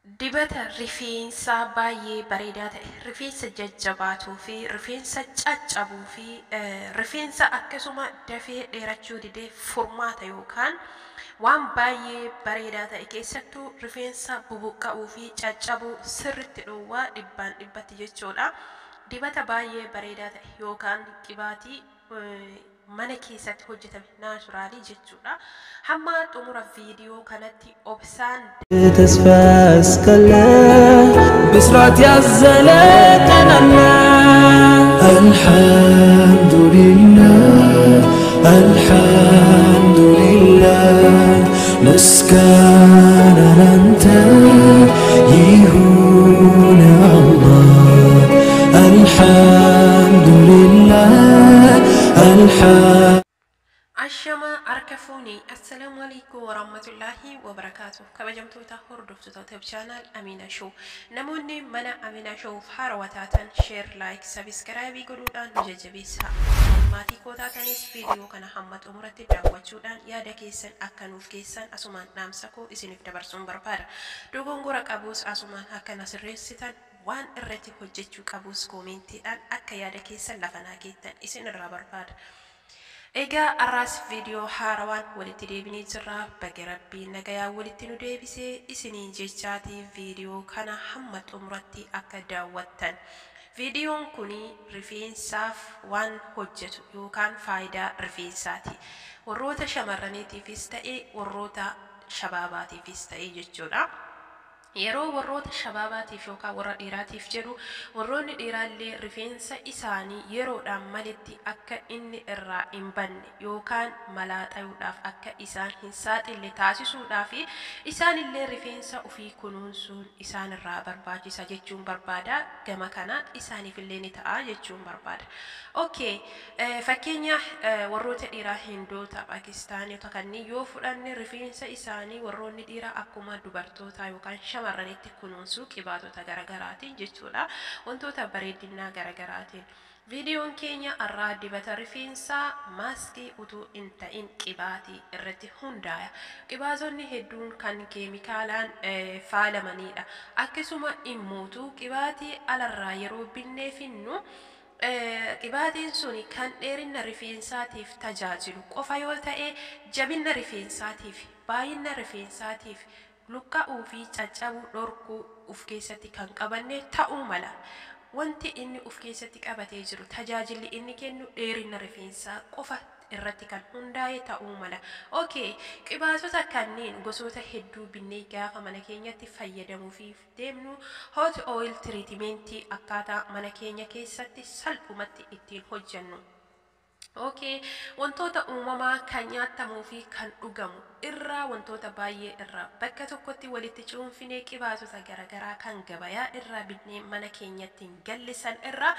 Dibata rifeensaa baay'ee bareedaa ta'e, rifeensa jajjabaatuu fi rifeensa caccabuu fi rifeensa akkasuma dafee dheerachuu didee furmaata yookaan waan baay'ee bareedaa ta'e keessattuu rifeensa bubuqqa'uu fi caccabuu sirritti dhoowwaa dhibbaan dhibbatti jechuudha. Dibata baay'ee bareedaa ta'e yookaan qibaatii mana keessatti hojjetame naachuraalii jechuudha. Hamma xumura viidiyoo kanatti obsaan ተስፋ እስካለ ብስራት ያዘለ ቀን አለ። አልሐምዱሊላህ አልሐምዱሊላህ ምስጋና ላንተ ይሁን አላህ። አልሐምዱሊላህ Ashama arkafuni assalamu alaikum warahmatullahi wabarakatuh kabajamtoota hordoftoota channel Amina Show namoonni mana Amina Show haarawwatan share like subscribe godhuudhaan nu jajjabeessaa maatii kootaatanis viidiyoo kana hamma xumuraatti daawwachuudhaan yaada keessan akka nuuf geessan asumaan dhaamsa koo isiniif dabarsuun barbaada dogongora qabus asumaan akka nasirreessitan waan irratti hojjechuu qabus koomentiidhaan akka yaada keessan lafa naa geettan isin irraa barbaada. Ega arras video haarawaan walitti deebinee jirra baga rabbiin nagayaa walitti nu deebisee isiniin jechaati video kana hamma xumuratti akka daawwattan. Videoon kuni rifeensaaf waan hojjetu yookaan faayidaa rifeensaati. Warroota shamarraniitiifis ta'e warroota shabaabaatiifis ta'e jechuudha. Yeroo warroota shabaabaatiif yookaan warra dhiiraatiif jedhu warroonni dhiiraallee rifeensa isaanii yeroodhaan malitti akka inni irraa hin banne yookaan malaaxayuudhaaf akka isaan hin saaxille taasisuudhaaf isaanillee rifeensa ofii kunuunsuun isaan irraa barbaachisa jechuun barbaada gama kanaan isaaniifillee ni ta'a jechuun barbaada. Okay, fakkeenya warroota dhiiraa Hindoota Paakistaanota kanneen yoo fudhanne rifeensa isaanii warroonni dhiiraa akkuma dubartoota yookaan shamarranitti kunuunsuu qibaatota garaagaraatiin jechuudha wantoota bareedinaa garaagaraatiin. Viidiyoon keenya irraa dibata rifeensaa maaskii utuu hin ta'in qibaatii irratti hundaa'e. Qibaatonni hedduun kan keemikaalaan faalamanidha. Akkasuma immoo qibaatii alarraa yeroo binneefinnu qibaatiin suni kan dheerina rifeensaatiif tajaajilu qofa yoo ta'e jabina rifeensaatiif baay'ina rifeensaatiif luqqa'uu fi caccabuu dhorkuu of keessatti kan qabanne ta'uu mala. Wanti inni of keessatti qabatee jiru tajaajilli inni kennu dheerina rifeensaa qofa irratti kan hundaa'e ta'uu mala. Okay, qibaatota kanneen gosoota hedduu binnee gaafa mana keenyatti fayyadamuuf deemnu hot oil treatment akkaataa mana keenya keessatti salphumatti ittiin hojjennu. Okay, wantoota uumamaa kan nyaatamuu fi kan dhugamu irraa wantoota baay'ee irraa bakka tokkotti walitti cuunfinee qibaatota garagaraa kan gabayaa irraa binnee mana keenyatti gallisan irraa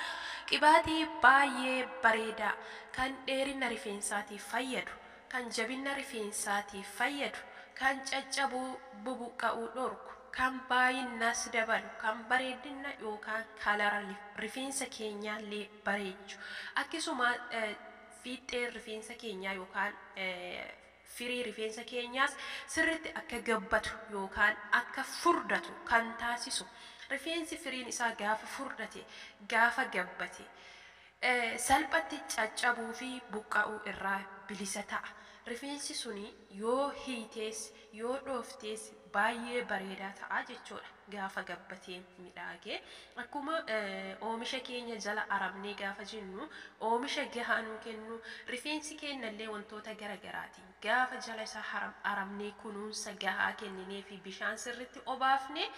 qibaatii baay'ee bareedaa kan dheerina rifeensaatiif fayyadu kan jabina rifeensaatiif fayyadu kan caccabuu bubuqqa'uu dhorku kan baay'inaas dabalu kan bareedina yookaan kalara rifeensa keenyaallee bareechu akkasuma fiixee rifeensa keenyaa yookaan firii rifeensa keenyaas sirriitti akka gabbatu yookaan akka furdatu kan taasisu. Rifeensi firiin isaa gaafa furdate gaafa gabbate salphatti caccabuu fi buqqa'uu irraa bilisa ta'a. Rifeensi suni yoo hiitees yoo dhooftees baay'ee bareedaa ta'a jechuudha gaafa gabbatee midhaagee akkuma oomisha keenya jala aramnee gaafa jennu oomisha gahaa nu kennu rifeensi keenyallee wantoota garaagaraatiin gaafa jala isaa aramnee kunuunsa gahaa kenninee fi bishaan sirriitti obaafne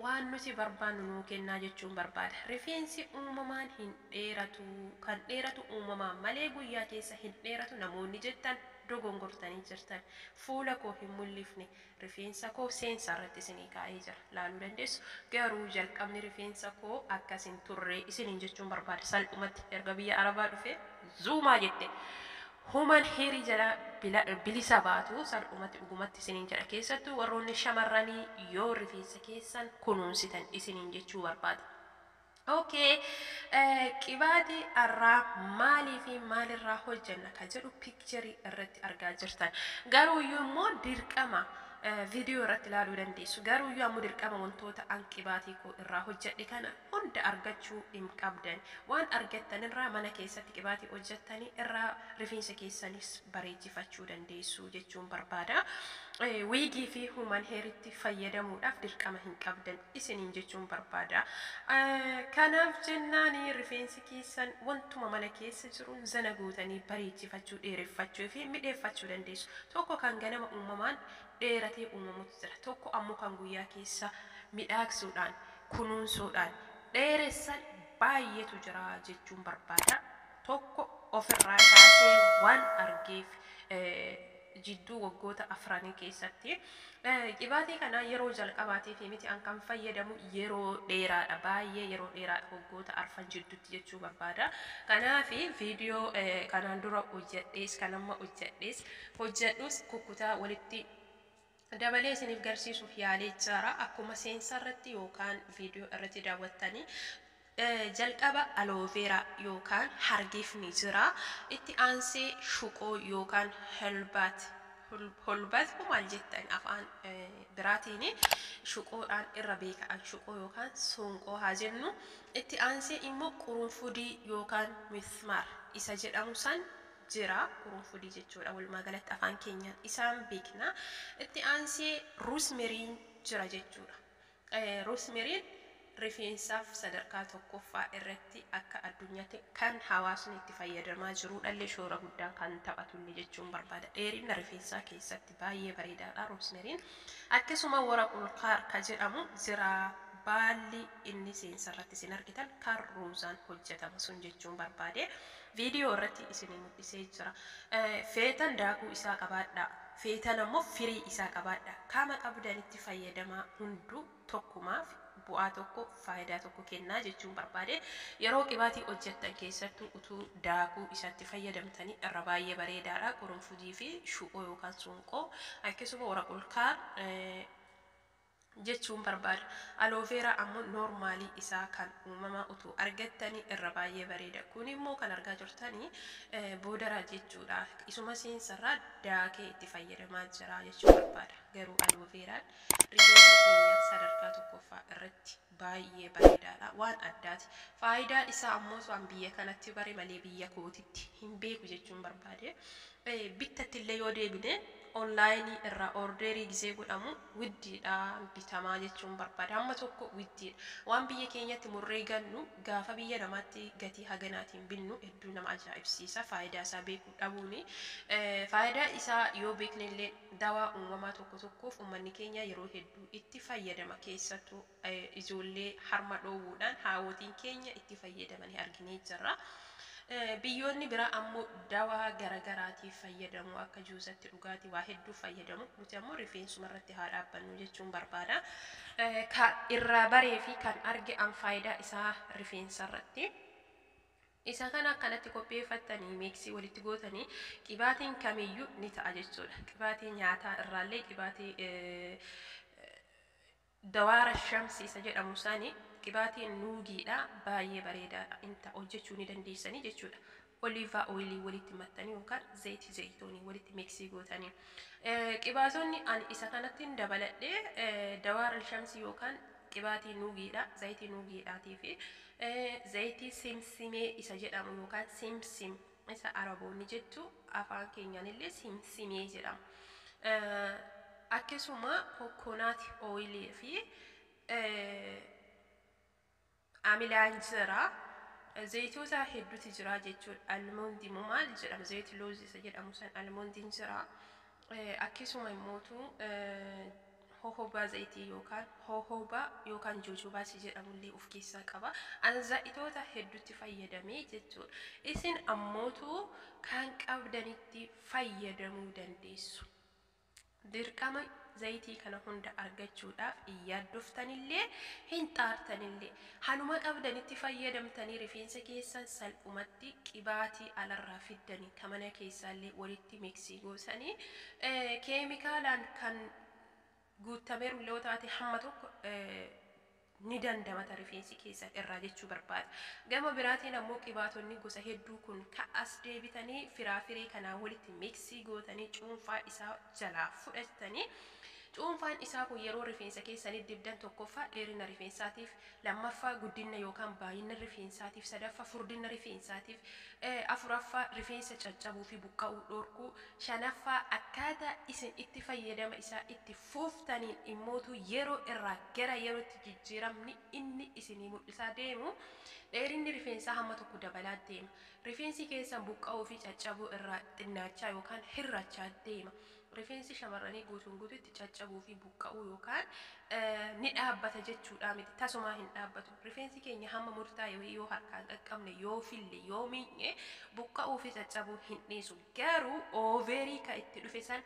waan nuti barbaannu nuu kennaa jechuun barbaada. Rifeensi uumamaan hin dheeratu kan dheeratu uumamaan malee guyyaa keessa hin dheeratu namoonni jettan dogongortanii jirtan fuula koo hin mul'ifne rifeensa koo seensa irratti isinii kaa'ee jira laaluu dandeessu garuu jalqabni rifeensa koo akkasin turre isiniin jechuun barbaada salphumatti erga biyya arabaa dhufe zuumaa jette human heerii jala bilisa baatu salphumatti dhugumatti isiniin jedha keessattuu warroonni shamarranii yoo rifeensa keessan kunuunsitan isiniin jechuu barbaada. Okay, qibaatii irraa maalii fi maalirraa hojjenna kan jedhu picture irratti argaa jirtan. Garuu immoo dirqama فيديو رتلالو دنديسو قالوا يا مدير كما منتوتا عن كباتيكو الرا هجتني كان هند أرجتشو إم كابدن وان أرجتني الرا منا كيسة كباتي أجتني الرا رفين سكيسانيس بريتي فتشو دنديسو جتشون بربادا ويجي فيه من هيرتي فيدا موداف دير كما هن كابدن إسنين جتشون بربادا كان في جناني رفين سكيسان وانتو منا كيسة جرون زنقوتني بريتي فتشو إيرف فتشو في مدي فتشو دنديسو توكو كان جنما أممان dheeratee uumamutu jira tokko ammoo kan guyyaa keessa midhaagsuudhaan kunuunsuudhaan dheeressan baay'eetu jira jechuun barbaada tokko ofirraa kaasee waan argeef jidduu waggoota afranii keessatti qibaatii kana yeroo jalqabaatii fi miti an kan fayyadamu yeroo dheeraadha baay'ee yeroo dheeraadha waggoota arfan jidduutti jechuu barbaada kanaafi viidiyoo kanaan dura hojjedhees kanamma hojjedhus kukkutaa walitti dabalee isiniif garsiisuuf yaalee jira akkuma seensarratti yookaan viidiyoo irratti daawwattanii jalqaba alooveera yookaan hargiifni jira itti aansee shuqoo yookaan holbat maal jettan afaan biraatiin shuqoodhaan irra beekan shuqoo yookaan soonqoo haa jennu itti aansee immoo qurunfudii yookaan mismaar isa jedhamu san jira qurunfudii jechuudha walumaa galatti afaan keenyaan isaan beekna itti aansee roosmeriin jira jechuudha roosmeriin rifeensaaf sadarkaa tokkoffaa irratti akka addunyaatti kan hawaasni itti fayyadamaa jiru dhalli shoora guddaa kan taphatullee jechuun barbaada dheerina rifeensaa keessatti baay'ee bareedaadha roosmeriin akkasuma waraqul qaar ka jedhamu jira baalli inni seensarratti isin argitan kan roozaan hojjetama sun jechuun barbaade viidiyoo irratti isin mul'isee jira feetan daakuu isaa qabaadha feetan ammoo firii isaa qabaadha kama qabdanitti fayyadamaa hundu tokkumaaf bu'aa tokko faayidaa tokko kennaa jechuun barbaade yeroo qibaatii hojjettan keessattuu utuu daakuu isaatti fayyadamtanii irra baay'ee bareedaadha qurunfudii fi shuqoo yookaan soonqoo akkasuma waraqul qaar jechuun barbaada alooveera ammoo noormaalii isaa kan uumamaa utuu argattanii irra baay'ee bareeda kun immoo kan argaa jirtanii boodaraa jechuudha isuma seensarraa daakee itti fayyadamaa jira jechuun barbaada garuu alooveeraan rifeensa keenya sadarkaa tokkoffaa irratti baay'ee bareedaadha waan addaati faayidaan isaa ammoo waan biyya kanatti bare malee biyya kootitti hin beeku jechuun barbaade bittatti illee yoo deebine online irra orderii gisee godhamu widdiidha bitamaa jechuun barbaada amma tokko widdiidha waan biyya keenyatti murree gannu gaafa biyya namaatti gatii haganaatiin binnu hedduu nama ajaa'ibsiisa faayidaa isaa beekuu dhabuuni faayidaa isaa yoo beekne illee dawaa uumamaa tokkoof uummanni keenya yeroo hedduu itti fayyadama keessattuu ijoollee harma dhoowwuudhaan haawwotiin keenya itti fayyadamanii arginee jirra biyyoonni biraa ammoo dawaa garagaraatiif fayyadamu akka juusatti dhugaatii waa hedduu fayyadamu nuti ammoo rifeensuma irratti haa dhaabbannu jechuun barbaada kan irraa baree fi kan arge an faayidaa isaa rifeensa irratti isa kana akkanatti qopheeffattanii miiksii walitti gootanii qibaatiin kamiyyuu ni ta'a jechuudha qibaatii nyaataa irraallee qibaatii dawaara shamsi isa jedhamu sani qibaatiin nuugiidha baay'ee bareedaadha inta hojjechuu ni dandeessanii jechuudha oliva oilii walitti mattanii yookaan zayitii zayitoonii walitti miksii gootanii qibaatonni an isa kanatti dabaladhee dawaara shamsi yookaan qibaatii nuugiidha zayitii nuugiidhaatii fi zayitii simsimee isa jedhamu yookaan simsim isa araboonni jettu afaan keenyaan illee simsimee jedhama akkasuma kokonaat oilii fi amilaan jira zayitoota hedduutu jira jechuudha almoondii maal jedhama zayit looz isa jedhamu san almoondiin jira akkasuma immoo hohoba zayitii yookaan hohoba yookaan jojoba si jedhamullee of keessaa qaba zayitoota hedduutti fayyadamee jechuudha isin ammootu kan qabdanitti fayyadamuu dandeessu dirqama zayitii kana hunda argachuudhaaf iyyaaddoftanillee hin xaartanillee hanuma qabdanitti fayyadamtanii rifeensa keessan salphumatti qibaatii alarraa fiddanii kamana keessaallee walitti miksii goosanii keemikaalaan kan guutameeru illee taate hamma tokko ni dandamata rifeensi keessan irraa jechuu barbaada gama biraatiin ammoo qibaatonni gosa hedduu kun ka'as deebitanii firaafirii kanaa walitti miksii gootanii cuunfaa isaa jalaa fudhatanii cuunfaan isaa kun yeroo rifeensa keessanii dibdan tokkoffaa dheerina rifeensaatiif lammaffaa guddina yookaan baay'ina rifeensaatiif sadaffaa furdina rifeensaatiif afuraffaa rifeensa caccabuu fi buqqa'uu dhorkuu shanaffaa akkaataa isin itti fayyadama isaa itti fuuftaniin immootu yeroo irraa gara yerootti jijjiiramni inni isinii mul'isaa deemu dheerinni rifeensaa hamma tokko dabalaa deema rifeensi keessan buqqa'uu fi caccabuu irraa xinnaachaa yookaan hirrachaa deema rifeensi shamarranii guutuun guutuutti caccabuu fi buqqa'uu yookaan ni dhaabbata jechuudha miti tasumaa hin dhaabbatu rifeensi keenya hamma murtaa'e yoo harkaan qaqqabne yoo fille yoo miinyee buqqa'uu fi caccabuu hin dhiisu garuu ooverii ka itti dhufe san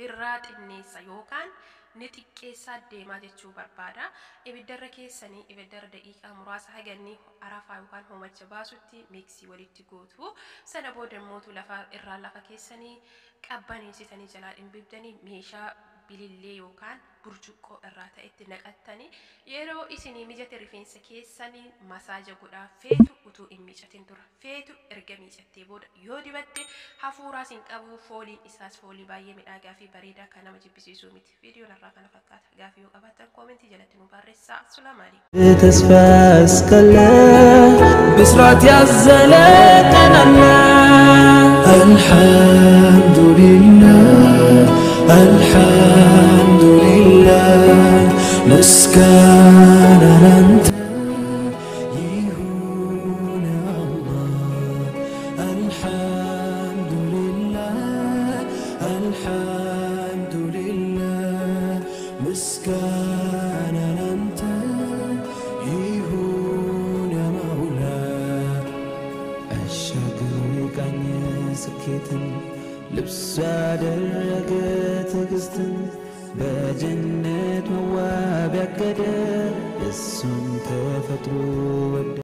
irraa xinneessa yookaan ni xiqqeessaa deemaa jechuu barbaada ibiddarra keessanii ibiddarra daqiiqaa muraasa hagannii arafaa yookaan hoomacha baasutti miksii walitti gootu sana booda mootu lafa irraa lafa keessanii qabbaneessitanii jalaa dhimbibdanii meeshaa bilillee yookaan burcuqqoo irraa ta'etti naqattanii yeroo isinii mijate rifeensa keessanii masaaja godhaa feetu utuu hin miicatin dura feetu erga miicattee booda yoo dibatte hafuuraas hin qabu fooliin isaas foolii baay'ee midhaagaa fi bareedaa kan nama jibbisiisuu miti viidiyoon irraa kana fakkaata gaafii yoo qabaattan koomentii jalatti nu barreessaa sulamaanii ተስፋ እስካለ ብስራት ያዘለ ቀን አለ አልሐምዱሊላህ ምስጋና ላንተ ይሁን አላህ አልሐምዱሊላህ ምስጋና ላንተ ይሁን መውላ አሻግሮ ቃኝ ስኬትን ልብስ ያደረገ ትዕግስትን በጀነት መዋብ ያገደ እሱን ተፈጥሮ ወደ